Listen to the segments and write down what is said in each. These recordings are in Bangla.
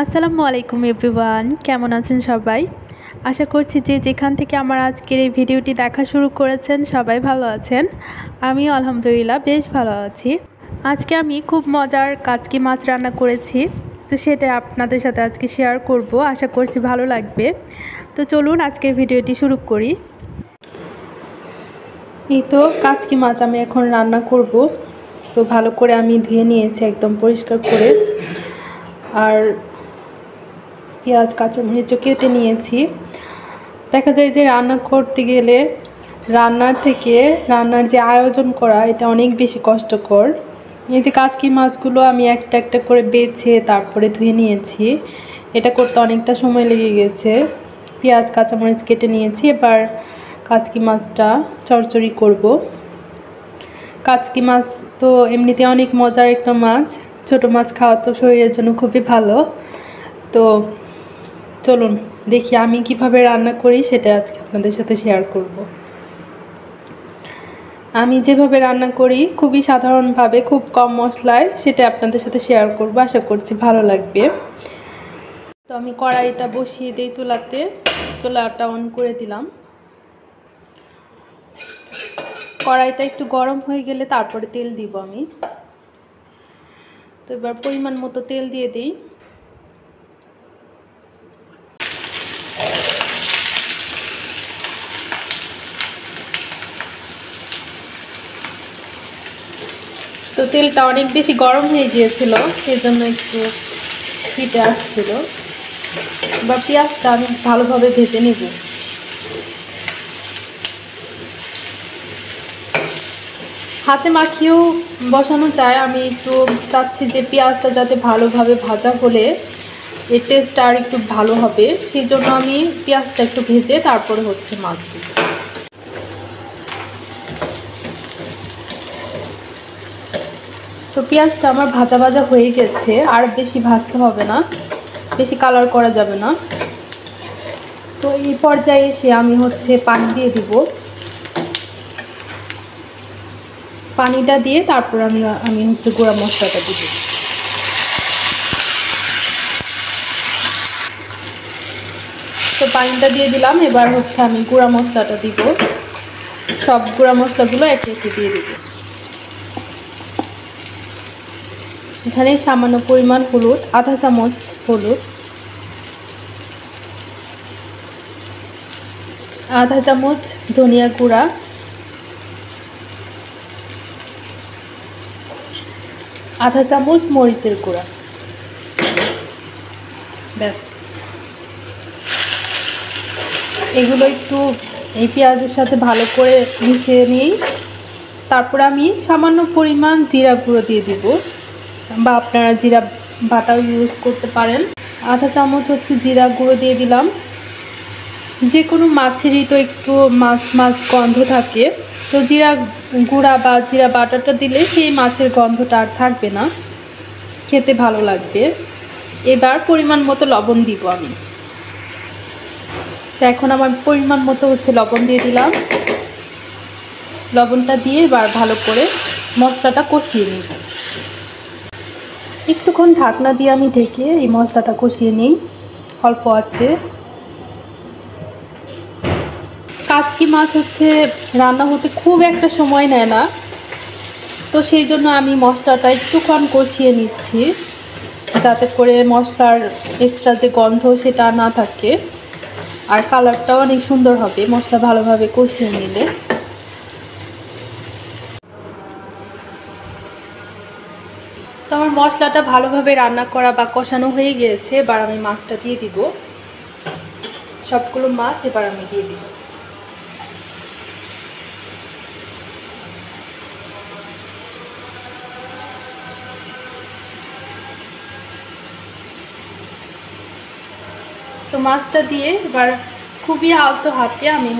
আসসালামু আলাইকুম এভরিওয়ান, কেমন আছেন সবাই? আশা করছি যে যেখান থেকে আমার আজকের এই ভিডিওটি দেখা শুরু করেছেন সবাই ভালো আছেন। আমিও আলহামদুলিল্লাহ বেশ ভালো আছি। আজকে আমি খুব মজার কাচকি মাছ রান্না করেছি, তো সেটা আপনাদের সাথে আজকে শেয়ার করব। আশা করছি ভালো লাগবে। তো চলুন আজকের ভিডিওটি শুরু করি। এই তো কাচকি মাছ আমি এখন রান্না করব। তো ভালো করে আমি ধুয়ে নিয়েছি একদম পরিষ্কার করে, আর পেঁয়াজ কাঁচামরিচও কেটে নিয়েছি। দেখা যায় যে রান্না করতে গেলে রান্নার যে আয়োজন করা এটা অনেক বেশি কষ্টকর। এই যে কাচকি মাছগুলো আমি একটা একটা করে বেছে তারপরে ধুয়ে নিয়েছি, এটা করতে অনেকটা সময় লেগে গেছে। পেঁয়াজ কাঁচামরিচ কেটে নিয়েছি, এবার কাচকি মাছটা চড়চড়ি করব। কাচকি মাছ তো এমনিতে অনেক মজার একটা মাছ, ছোটো মাছ খাওয়া তো শরীরের জন্য খুবই ভালো। তো চলুন দেখি আমি কিভাবে রান্না করি, সেটা আজকে আপনাদের সাথে শেয়ার করব। আমি যেভাবে রান্না করি খুবই সাধারণভাবে, খুব কম মশলায়, সেটা আপনাদের সাথে শেয়ার করব। আশা করছি ভালো লাগবে। তো আমি কড়াইটা বসিয়ে দিই চুলাতে, চুলাটা অন করে দিলাম। কড়াইটা একটু গরম হয়ে গেলে তারপরে তেল দিব আমি। তো এবার পরিমাণ মতো তেল দিয়ে দিই। তো তেলটা অনেক বেশি গরম হয়ে গিয়েছিল, সেই জন্য একটু হিটে আসছিল। এবার পেঁয়াজটা আমি ভালোভাবে ভেজে নেব। হাতে মাখিয়েও বসানো যায়, আমি একটু চাচ্ছি যে পেঁয়াজটা যাতে ভালোভাবে ভাজা হলে এর টেস্টটা আর একটু ভালো হবে, সেই জন্য আমি পেঁয়াজটা একটু ভেজে তারপরে মাছ দিব। তো পেঁয়াজটা আমার ভাজা ভাজা হয়ে গেছে, আর বেশি ভাজতে হবে না, বেশি কালার করা যাবে না। তো এই পর্যায়ে এসে আমি পানি দিয়ে দিব। পানিটা দিয়ে তারপর আমি গুঁড়া মশলাটা দিব। তো পানিটা দিয়ে দিলাম, এবার আমি গুঁড়া মশলাটা দিব। সব গুঁড়া মশলাগুলো একে একে দিয়ে দিব। এখানে সামান্য পরিমাণ হলুদ, আধা চামচ হলুদ, আধা চামচ ধনিয়া গুঁড়া, আধা চামচ মরিচের গুঁড়া। ব্যাস, এগুলো একটু এই পেঁয়াজের সাথে ভালো করে মিশিয়ে নিই। তারপর আমি সামান্য পরিমাণ জিরা গুঁড়ো দিয়ে দিব, বা আপনারা জিরা বাটাও ইউজ করতে পারেন। আধা চামচ জিরা গুঁড়ো দিয়ে দিলাম। যে কোনো মাছেরই তো একটু মাছ মাছ গন্ধ থাকে, তো জিরা গুঁড়া বা জিরা বাটাটা দিলে সেই মাছের গন্ধটা আর থাকবে না, খেতে ভালো লাগবে। এবার পরিমাণ মতো লবণ দিব আমি। তো এখন আমার পরিমাণ মতো লবণ দিয়ে দিলাম। লবণটা দিয়ে এবার ভালো করে মশলাটা কষিয়ে নিব। একটুক্ষণ ঢাকনা দিয়ে আমি ঢেকে এই মশলাটা কষিয়ে নিই অল্প আঁচে। কাচকি মাছ রান্না হতে খুব একটা সময় নেয় না, তো সেই জন্য আমি মশলাটা একটুক্ষণ কষিয়ে নিচ্ছি, যাতে করে মশলার এক্সট্রা যে গন্ধ সেটা না থাকে, আর কালারটাও অনেক সুন্দর হবে মশলা ভালোভাবে কষিয়ে নিলে। তো আমার মশলাটা ভালোভাবে রান্না করা বা কষানো হয়ে গিয়েছে, এবার আমি মাছটা দিয়ে দিব। সবগুলো মাছ এবার আমি দিয়ে দিব। তো মাছটা দিয়ে এবার খুবই আলতো হাতে আমি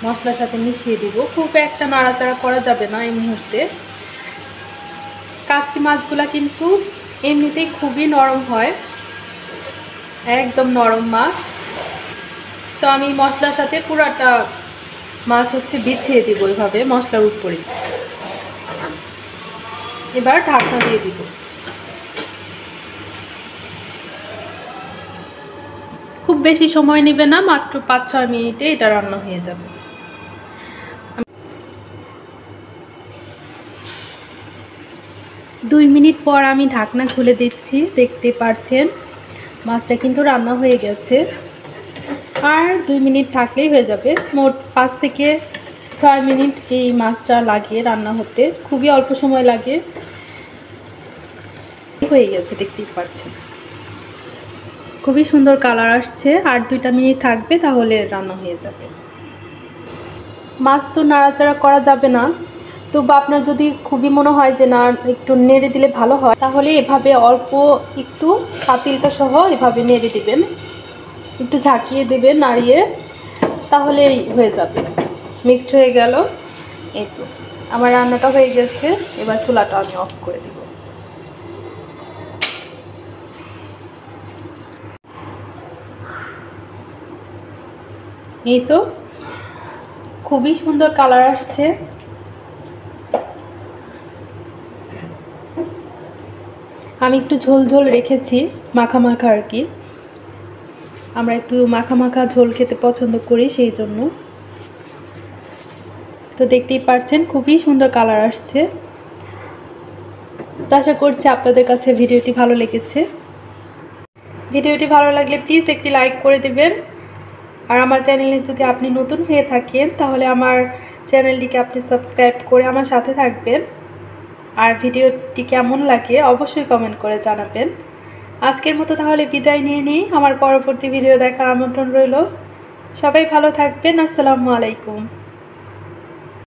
মশলার সাথে মিশিয়ে দিব। খুব একটা নাড়াচাড়া করা যাবে না এই মুহূর্তে। কাচকি মাছগুলা কিন্তু এমনিতেই খুবই নরম হয়, একদম নরম মাছ। তো আমি মশলার সাথে পুরাটা মাছ বিছিয়ে দিব এভাবে মশলার উপরে। এবার ঢাকনা দিয়ে দিব। খুব বেশি সময় নেবে না, মাত্র 5-6 মিনিটে এটা রান্না হয়ে যাবে। 2 মিনিট পর আমি ঢাকনা খুলে দিচ্ছি। দেখতে পাচ্ছেন মাছটা কিন্তু রান্না হয়ে গেছে। আর 2 মিনিট থাকলেই হয়ে যাবে। মোট 5 থেকে 6 মিনিট এই মাছটা লাগে রান্না হতে, খুবই অল্প সময় লাগে। হয়ে গেছে, দেখতেই পাচ্ছেন খুবই সুন্দর কালার আসছে। আর 2টা মিনিট থাকবে, তাহলে রান্না হয়ে যাবে। মাছ তো নাড়াচাড়া করা যাবে না, তবু আপনার যদি খুবই মনে হয় যে না একটু নেড়ে দিলে ভালো হয়, তাহলে এভাবে অল্প একটু পাতিলটা সহ এভাবে নেড়ে দিবেন, একটু ঝাঁকিয়ে দেবেন নাড়িয়ে, তাহলেই হয়ে যাবে। মিক্সড হয়ে গেল। এই তো আমার রান্নাটা হয়ে গেছে। এবার চুলাটা আমি অফ করে দিব। এই তো খুবই সুন্দর কালার আসছে। আমি একটু ঝোল ঝোল রেখেছি, মাখা মাখা আর কি। আমরা একটু মাখা মাখা ঝোল খেতে পছন্দ করি, সেই জন্য। তো দেখতেই পাচ্ছেন খুবই সুন্দর কালার আসছে। তো আশা করছি আপনাদের কাছে ভিডিওটি ভালো লেগেছে। ভিডিওটি ভালো লাগলে প্লিজ একটি লাইক করে দেবেন। আর আমার চ্যানেলে যদি আপনি নতুন হয়ে থাকেন, তাহলে আমার চ্যানেলটিকে আপনি সাবস্ক্রাইব করে আমার সাথে থাকবেন। আর ভিডিওটি কেমন লাগে অবশ্যই কমেন্ট করে জানাবেন। আজকের মতো তাহলে বিদায় নিয়ে নিই। আমার পরবর্তী ভিডিও দেখার আমন্ত্রণ রইল। সবাই ভালো থাকবেন। আসসালামু আলাইকুম।